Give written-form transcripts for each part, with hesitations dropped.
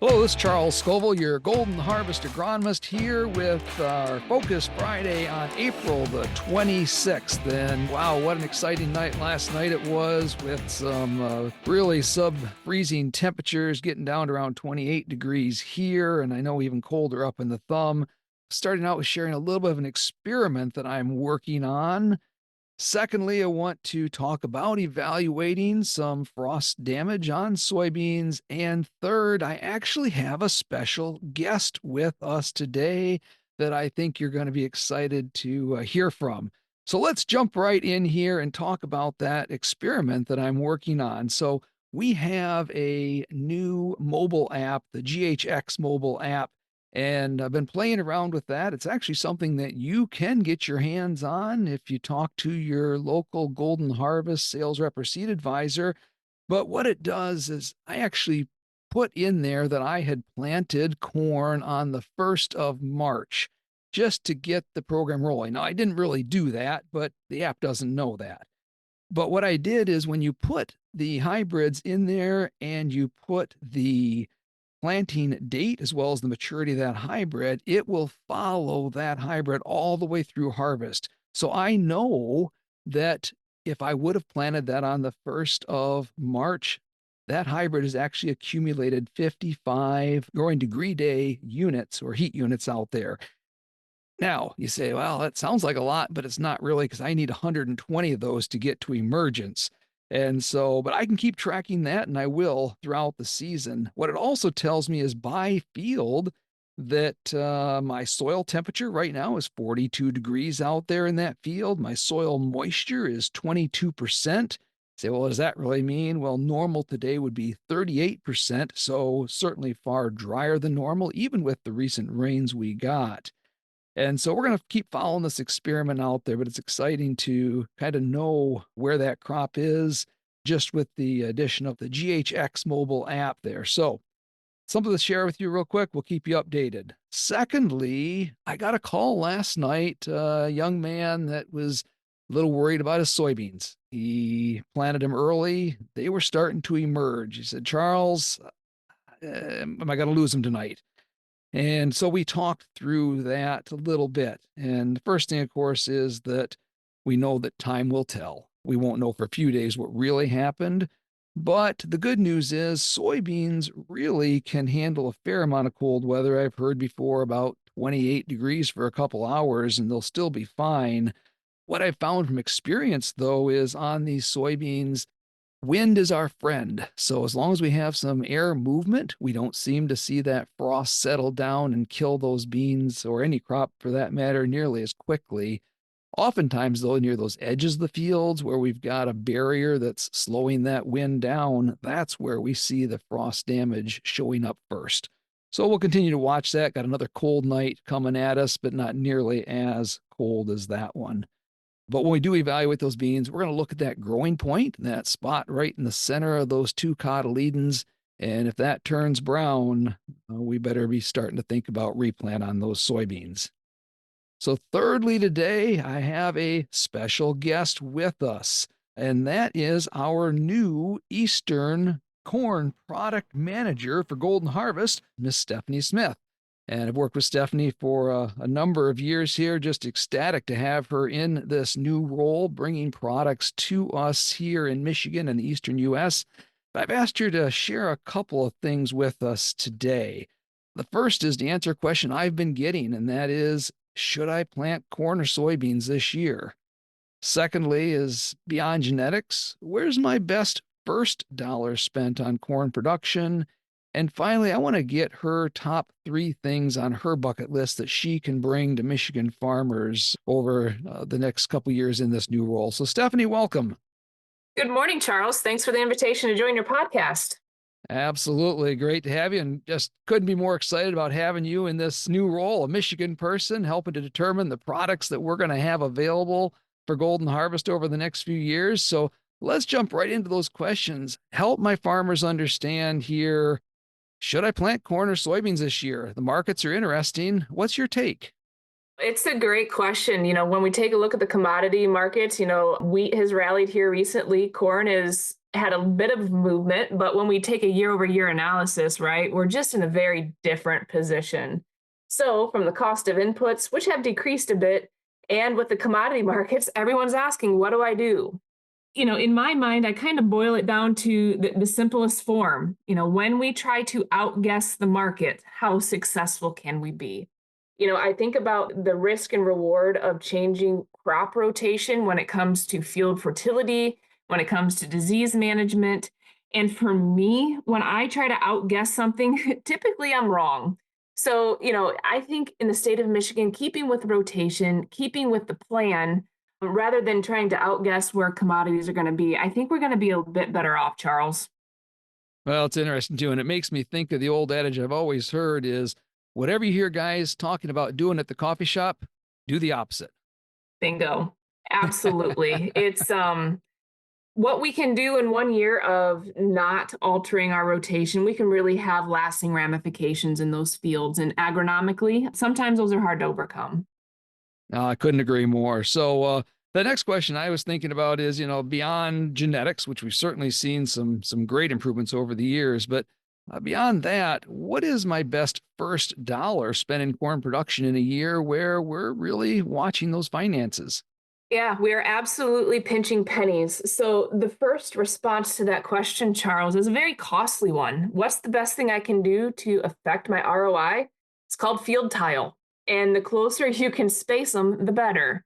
Hello, this is Charles Scoville, your Golden Harvest agronomist, here with our Focus Friday on April the 26th. And wow, what an exciting night last night it was, with some really sub-freezing temperatures getting down to around 28 degrees here, and I know even colder up in the thumb. Starting out with sharing a little bit of an experiment that I'm working on. Secondly, I want to talk about evaluating some frost damage on soybeans. And third, I actually have a special guest with us today that I think you're going to be excited to hear from. So let's jump right in here and talk about that experiment that I'm working on. So we have a new mobile app, the GHX mobile app, and I've been playing around with that. It's actually something that you can get your hands on if you talk to your local Golden Harvest sales rep or seed advisor. But what it does is I actually put in there that I had planted corn on the 1st of March just to get the program rolling. Now, I didn't really do that, but the app doesn't know that. But what I did is when you put the hybrids in there and you put the planting date as well as the maturity of that hybrid, it will follow that hybrid all the way through harvest. So I know that if I would have planted that on the 1st of March, that hybrid has actually accumulated 55 growing degree day units or heat units out there. Now, you say, well, that sounds like a lot, but it's not really, because I need 120 of those to get to emergence. And so, but I can keep tracking that, and I will throughout the season. What it also tells me is by field that my soil temperature right now is 42 degrees out there in that field. My soil moisture is 22%. Say, well, what does that really mean? Well, normal today would be 38%, so certainly far drier than normal, even with the recent rains we got. And so we're going to keep following this experiment out there, but it's exciting to kind of know where that crop is just with the addition of the GHX mobile app there. So something to share with you real quick. We'll keep you updated. Secondly, I got a call last night, a young man that was a little worried about his soybeans. He planted them early. They were starting to emerge. He said, Charles, am I going to lose them tonight? And so we talked through that a little bit. And the first thing, of course, is that we know that time will tell. We won't know for a few days what really happened. But the good news is soybeans really can handle a fair amount of cold weather. I've heard before about 28 degrees for a couple hours, and they'll still be fine. What I've found from experience, though, is on these soybeans, wind is our friend. So as long as we have some air movement, we don't seem to see that frost settle down and kill those beans, or any crop for that matter, nearly as quickly. Oftentimes, though, near those edges of the fields where we've got a barrier that's slowing that wind down, that's where we see the frost damage showing up first. So we'll continue to watch that. Got another cold night coming at us, but not nearly as cold as that one. But when we do evaluate those beans, we're going to look at that growing point, that spot right in the center of those two cotyledons. And if that turns brown, we better be starting to think about replant on those soybeans. So thirdly, today, I have a special guest with us, and that is our new Eastern Corn Product Manager for Golden Harvest, Miss Stephanie Smith. And I've worked with Stephanie for a number of years here. Just ecstatic to have her in this new role, bringing products to us here in Michigan and the Eastern U.S. But I've asked her to share a couple of things with us today. The first is to answer a question I've been getting, and that is, should I plant corn or soybeans this year? Secondly is, beyond genetics, where's my best first dollar spent on corn production? And finally, I want to get her top 3 things on her bucket list that she can bring to Michigan farmers over the next couple years in this new role. So Stephanie, welcome. Good morning, Charles. Thanks for the invitation to join your podcast. Absolutely. Great to have you, and just couldn't be more excited about having you in this new role, a Michigan person helping to determine the products that we're going to have available for Golden Harvest over the next few years. So let's jump right into those questions. Help my farmers understand here, should I plant corn or soybeans this year? The markets are interesting. What's your take? It's a great question. When we take a look at the commodity markets, wheat has rallied here recently. Corn is had a bit of movement, but when we take a year over year analysis, right, we're just in a very different position. So, from the cost of inputs, which have decreased a bit, and with the commodity markets, everyone's asking, what do I do? In my mind, I kind of boil it down to the simplest form. When we try to outguess the market, how successful can we be? I think about the risk and reward of changing crop rotation when it comes to field fertility, when it comes to disease management. And for me, when I try to outguess something, typically I'm wrong. So, I think in the state of Michigan, keeping with rotation, keeping with the plan, rather than trying to outguess where commodities are going to be, I think we're going to be a bit better off, Charles. Well, it's interesting too. And it makes me think of the old adage I've always heard is whatever you hear guys talking about doing at the coffee shop, do the opposite. Bingo. Absolutely. It's what we can do in one year of not altering our rotation, we can really have lasting ramifications in those fields. And agronomically, sometimes those are hard to overcome. No, I couldn't agree more. So the next question I was thinking about is, beyond genetics, which we've certainly seen some great improvements over the years, but beyond that, what is my best first dollar spent in corn production in a year where we're really watching those finances? Yeah, we are absolutely pinching pennies. So, the first response to that question, Charles, is a very costly one. What's the best thing I can do to affect my ROI? It's called field tile. And the closer you can space them, the better.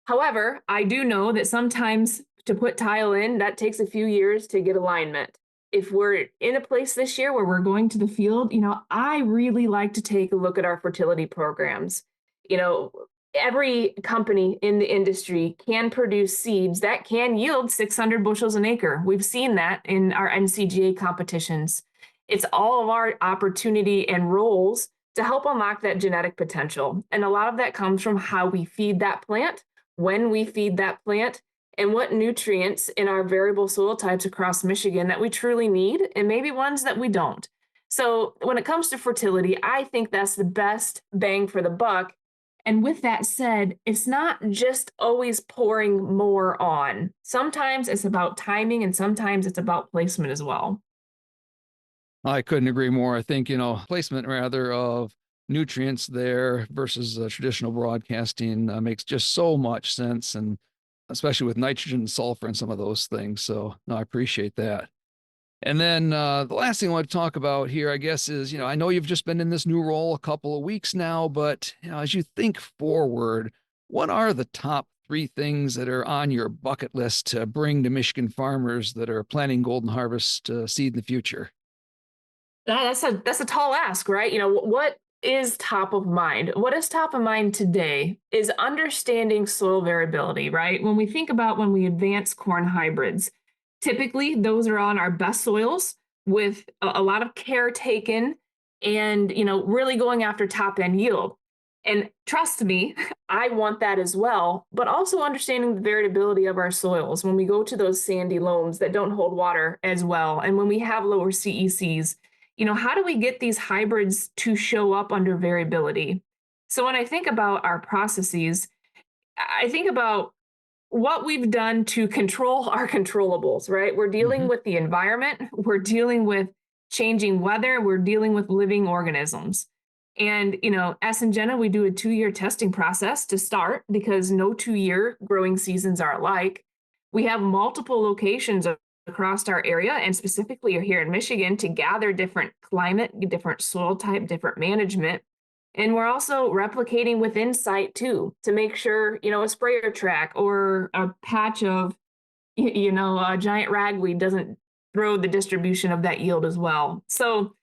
However, I do know that sometimes to put tile in, that takes a few years to get alignment. If we're in a place this year where we're going to the field, I really like to take a look at our fertility programs. You know, every company in the industry can produce seeds that can yield 600 bushels an acre. We've seen that in our NCGA competitions. It's all of our opportunity and roles to help unlock that genetic potential. And a lot of that comes from how we feed that plant, when we feed that plant, and what nutrients in our variable soil types across Michigan that we truly need, and maybe ones that we don't. So, when it comes to fertility, I think that's the best bang for the buck. And with that said, it's not just always pouring more on. Sometimes it's about timing, and sometimes it's about placement as well. I couldn't agree more. I think, placement rather of nutrients there versus traditional broadcasting makes just so much sense. And especially with nitrogen and sulfur and some of those things. So, no, I appreciate that. And then the last thing I want to talk about here, I guess, is, I know you've just been in this new role a couple of weeks now, but as you think forward, what are the top three things that are on your bucket list to bring to Michigan farmers that are planning golden harvest seed in the future? That's a tall ask, right? What is top of mind? What is top of mind today is understanding soil variability, right? When we advance corn hybrids, typically those are on our best soils with a lot of care taken and, really going after top end yield. And trust me, I want that as well, but also understanding the variability of our soils when we go to those sandy loams that don't hold water as well. And when we have lower CECs, how do we get these hybrids to show up under variability? So when I think about our processes, I think about what we've done to control our controllables, right? We're dealing Hmm. with the environment, we're dealing with changing weather, we're dealing with living organisms. And, at Syngenta, we do a 2-year testing process to start because no 2-year growing seasons are alike. We have multiple locations across our area and specifically here in Michigan to gather different climate, different soil type, different management. And we're also replicating within site too to make sure, a sprayer track or a patch of, a giant ragweed doesn't throw the distribution of that yield as well. So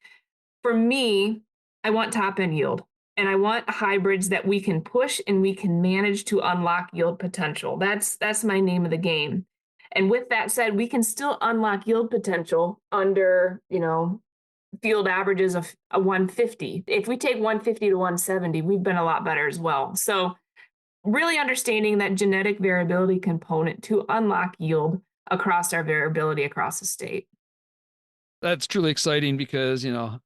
for me, I want top end yield and I want hybrids that we can push and we can manage to unlock yield potential. That's my name of the game. And with that said, we can still unlock yield potential under, field averages of a 150. If we take 150 to 170, we've been a lot better as well. So really understanding that genetic variability component to unlock yield across our variability across the state. That's truly exciting because,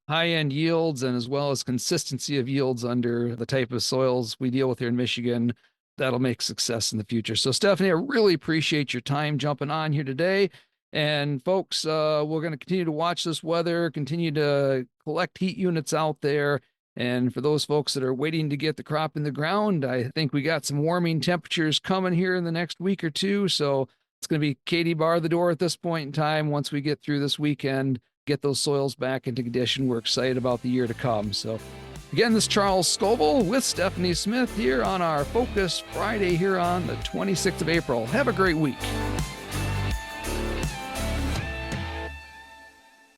high end yields and as well as consistency of yields under the type of soils we deal with here in Michigan, that'll make success in the future. So, Stephanie, I really appreciate your time jumping on here today. And folks, we're going to continue to watch this weather, continue to collect heat units out there. And for those folks that are waiting to get the crop in the ground, I think we got some warming temperatures coming here in the next week or two. So it's going to be Katie bar the door at this point in time. Once we get through this weekend, get those soils back into condition, we're excited about the year to come. So again, this is Charles Scoble with Stephanie Smith here on our Focus Friday here on the 26th of April. Have a great week.